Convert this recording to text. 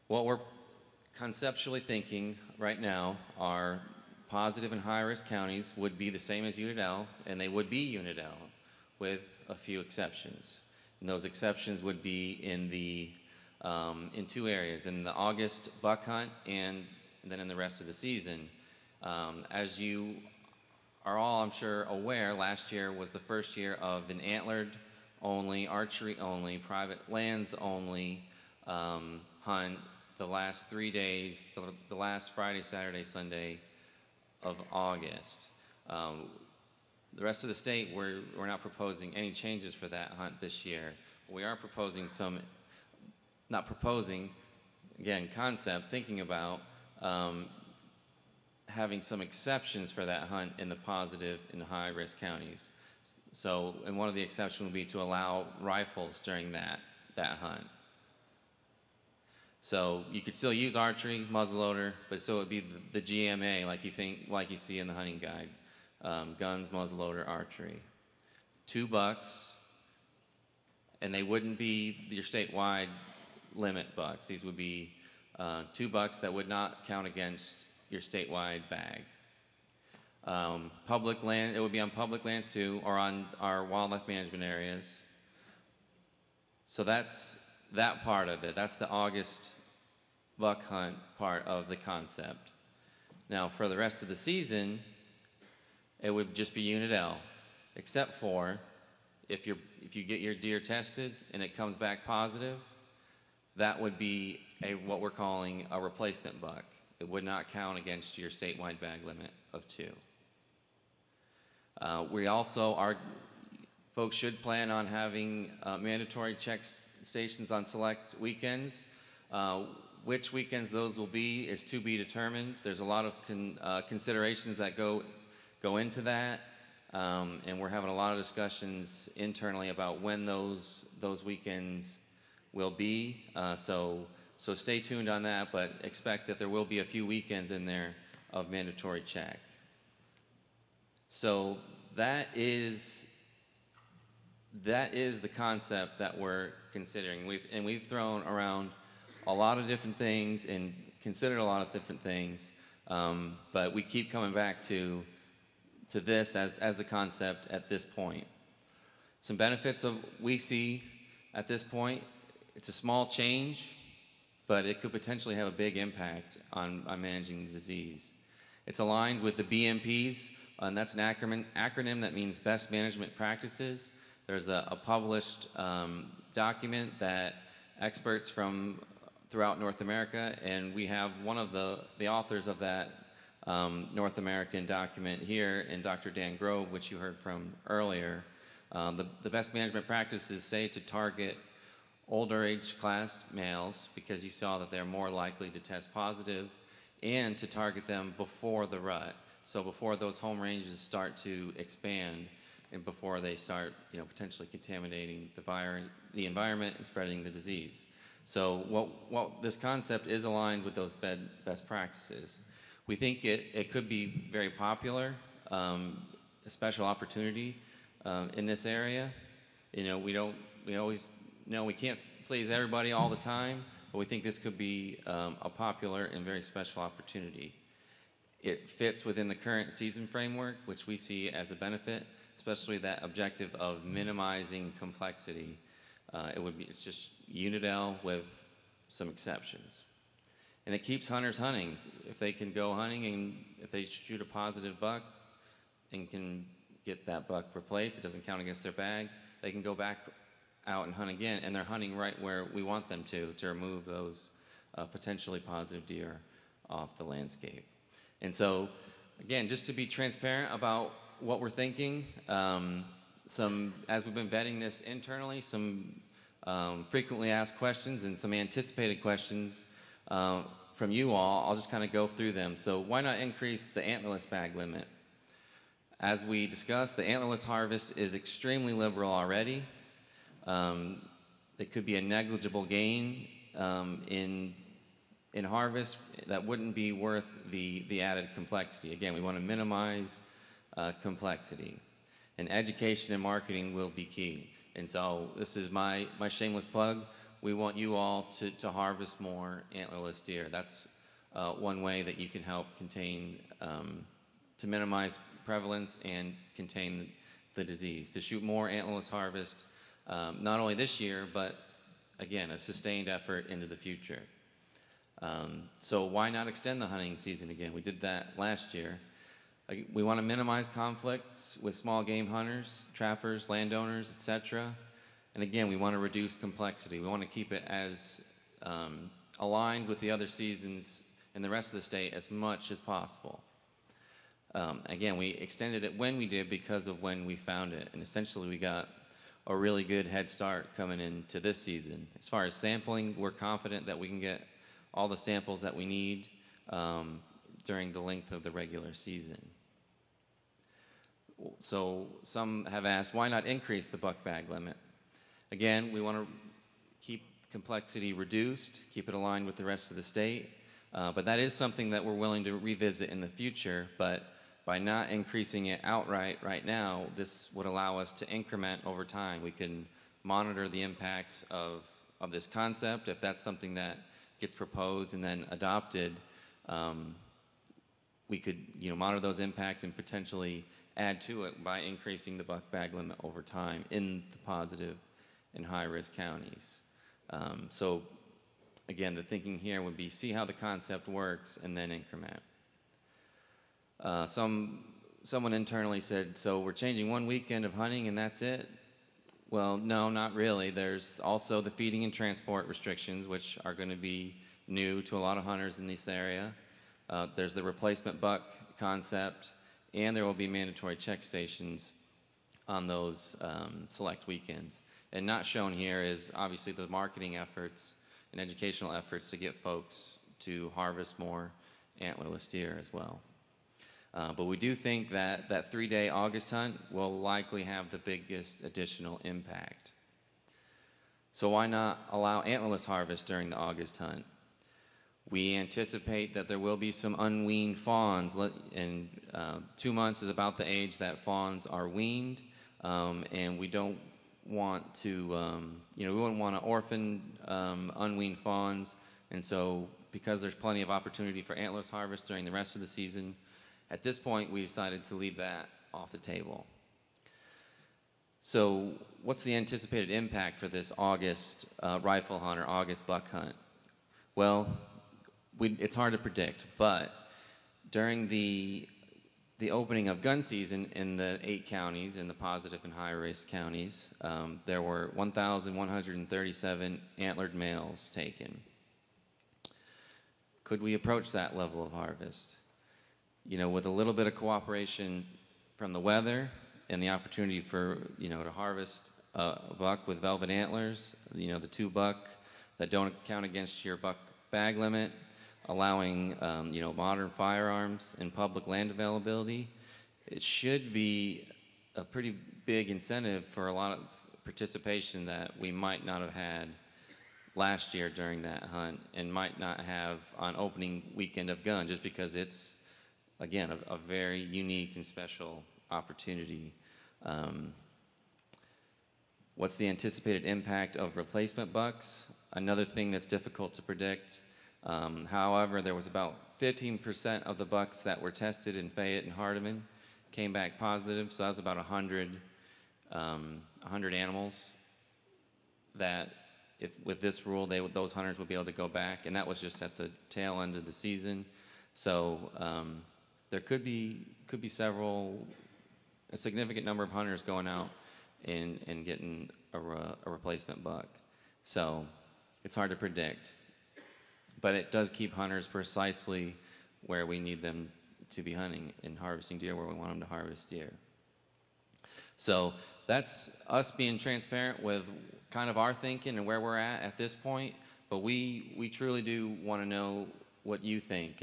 What we're conceptually thinking right now are positive and high-risk counties would be the same as Unit L, and they would be Unit L with a few exceptions. And those exceptions would be in two areas, in the August buck hunt and then in the rest of the season. As you are all, I'm sure, aware, last year was the first year of an antlered only, archery only, private lands only hunt the last 3 days, the last Friday, Saturday, Sunday of August. The rest of the state, we're not proposing any changes for that hunt this year. We are proposing some, not proposing, again, concept, thinking about having some exceptions for that hunt in the positive and high-risk counties. So, and one of the exceptions would be to allow rifles during that hunt. So you could still use archery, muzzleloader, but so it would be the GMA like you see in the hunting guide. Guns, muzzleloader, archery. 2 bucks, and they wouldn't be your statewide limit bucks. These would be 2 bucks that would not count against your statewide bag. Public land, it would be on public lands too, or on our wildlife management areas. So that's that part of it. That's the August buck hunt part of the concept. Now for the rest of the season, it would just be Unit L, except for if you get your deer tested and it comes back positive, that would be what we're calling a replacement buck. It would not count against your statewide bag limit of 2. We also, folks should plan on having mandatory check stations on select weekends. Which weekends those will be is to be determined. There's a lot of considerations that go into that, and we're having a lot of discussions internally about when those weekends will be. So stay tuned on that, but expect that there will be a few weekends in there of mandatory check. So that is the concept that we're considering. We've thrown around a lot of different things and considered a lot of different things, but we keep coming back to this as the concept at this point. Some benefits we see at this point, it's a small change, but it could potentially have a big impact on managing the disease. It's aligned with the BMPs, and that's an acronym that means Best Management Practices. There's a published document that experts from throughout North America, and we have one of the authors of that North American here, and Dr. Dan Grove, which you heard from earlier. The best management practices say to target older age class males because you saw that they're more likely to test positive, and to target them before the rut. So before those home ranges start to expand and before they start, potentially contaminating the environment and spreading the disease. So what this concept is aligned with those best practices. We think it could be very popular, a special opportunity in this area. We always know we can't please everybody all the time, but we think this could be a popular and very special opportunity. It fits within the current season framework, which we see as a benefit, especially that objective of minimizing complexity. It's just Unit L with some exceptions. And it keeps hunters hunting. If they can go hunting and if they shoot a positive buck and can get that buck replaced, it doesn't count against their bag, they can go back out and hunt again, and they're hunting right where we want them to remove those potentially positive deer off the landscape. And so, again, just to be transparent about what we're thinking, as we've been vetting this internally, some frequently asked questions and some anticipated questions from you all. I'll just kind of go through them. So why not increase the antlerless bag limit? As we discussed, the antlerless harvest is extremely liberal already. It could be a negligible gain in harvest that wouldn't be worth the added complexity. Again, we want to minimize complexity. And education and marketing will be key. And so this is my shameless plug. we want you all to harvest more antlerless deer. That's one way that you can help contain, to minimize prevalence and contain the disease, to shoot more antlerless harvest, not only this year, but again, a sustained effort into the future. So why not extend the hunting season again? We did that last year. We want to minimize conflicts with small game hunters, trappers, landowners, etc. And again, we want to reduce complexity. We want to keep it as aligned with the other seasons in the rest of the state as much as possible. Again, we extended it when we did because of when we found it. And essentially, we got a really good head start coming into this season. As far as sampling, we're confident that we can get all the samples that we need during the length of the regular season. So some have asked, why not increase the buck bag limit? Again, we want to keep complexity reduced, keep it aligned with the rest of the state, but that is something that we're willing to revisit in the future. But by not increasing it outright right now, this would allow us to increment over time. We can monitor the impacts of this concept. If that's something that gets proposed and then adopted, we could monitor those impacts and potentially add to it by increasing the buck bag limit over time in the positive and high-risk counties. So again, the thinking here would be see how the concept works and then increment. Someone internally said, so we're changing one weekend of hunting and that's it? Well, no, not really. There's also the feeding and transport restrictions, which are going to be new to a lot of hunters in this area. There's the replacement buck concept, and there will be mandatory check stations on those select weekends. And not shown here is obviously the marketing efforts and educational efforts to get folks to harvest more antlerless deer as well. But we do think that that 3-day August hunt will likely have the biggest additional impact. So why not allow antlerless harvest during the August hunt? We anticipate that there will be some unweaned fawns, and 2 months is about the age that fawns are weaned, and we don't want to, we wouldn't want to orphan unweaned fawns, and so because there's plenty of opportunity for antlerless harvest during the rest of the season, at this point we decided to leave that off the table. So what's the anticipated impact for this August rifle hunt or August buck hunt? Well, it's hard to predict, but during the opening of gun season in the 8 counties, in the positive and high-risk counties, there were 1,137 antlered males taken. Could we approach that level of harvest? With a little bit of cooperation from the weather and the opportunity for, to harvest a buck with velvet antlers, the 2 buck that don't count against your buck bag limit, allowing, modern firearms and public land availability, it should be a pretty big incentive for a lot of participation that we might not have had last year during that hunt and might not have on opening weekend of gun, just because it's, again, a very unique and special opportunity. What's the anticipated impact of replacement bucks? Another thing that's difficult to predict. However, there was about 15% of the bucks that were tested in Fayette and Hardeman came back positive, so that was about 100 animals that, if with this rule, those hunters would be able to go back, and that was just at the tail end of the season. So there could be a significant number of hunters going out and getting a replacement buck. So it's hard to predict, but it does keep hunters precisely where we need them to be hunting and harvesting deer where we want them to harvest deer. So that's us being transparent with kind of our thinking and where we're at this point, but we truly do want to know what you think.